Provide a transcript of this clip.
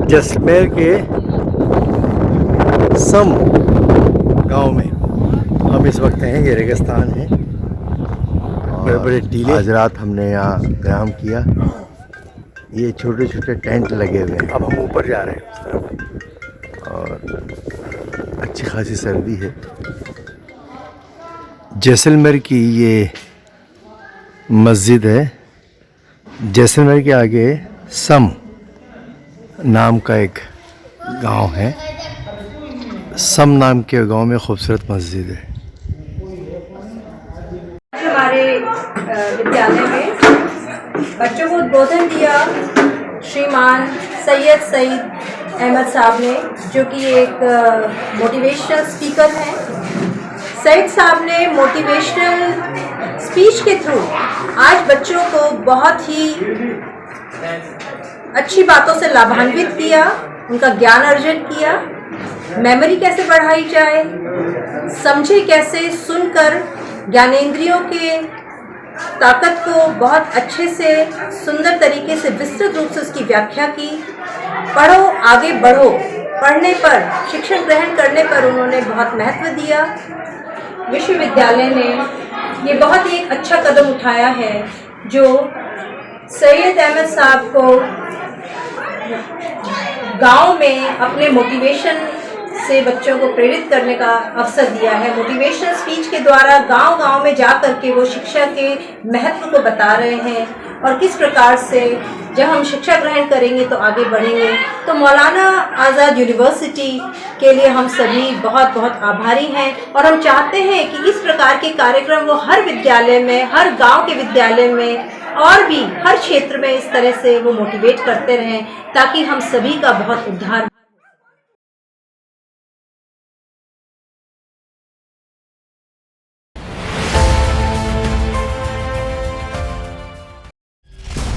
जैसलमेर के सम गांव में हम इस वक्त हैं। ये रेगिस्तान है, बड़े बड़े टीले। आज रात हमने यहाँ क़याम किया। ये छोटे छोटे टेंट लगे हुए हैं। अब हम ऊपर जा रहे हैं उस तरफ और अच्छी खासी सर्दी है। जैसलमेर की ये मस्जिद है। जैसलमेर के आगे सम नाम का एक गांव है। सम नाम के गांव में खूबसूरत मस्जिद है। हमारे विद्यालय में बच्चों को उद्बोधन दिया श्रीमान सैयद सईद अहमद साहब ने, जो कि एक मोटिवेशनल स्पीकर हैं। सईद साहब ने मोटिवेशनल स्पीच के थ्रू आज बच्चों को बहुत ही अच्छी बातों से लाभान्वित किया, उनका ज्ञान अर्जन किया। मेमोरी कैसे बढ़ाई जाए, समझे कैसे, सुनकर ज्ञानेंद्रियों के ताकत को बहुत अच्छे से सुंदर तरीके से विस्तृत रूप से उसकी व्याख्या की। पढ़ो आगे बढ़ो, पढ़ने पर, शिक्षण ग्रहण करने पर उन्होंने बहुत महत्व दिया। विश्वविद्यालय ने ये बहुत ही एक अच्छा कदम उठाया है, जो सैयद अहमद साहब को गांव में अपने मोटिवेशन से बच्चों को प्रेरित करने का अवसर दिया है। मोटिवेशनल स्पीच के द्वारा गांव-गांव में जा कर के वो शिक्षा के महत्व को बता रहे हैं और किस प्रकार से जब हम शिक्षा ग्रहण करेंगे तो आगे बढ़ेंगे। तो मौलाना आज़ाद यूनिवर्सिटी के लिए हम सभी बहुत बहुत आभारी हैं और हम चाहते हैं कि इस प्रकार के कार्यक्रम वो हर विद्यालय में, हर गाँव के विद्यालय में और भी हर क्षेत्र में इस तरह से वो मोटिवेट करते रहें, ताकि हम सभी का बहुत उद्धार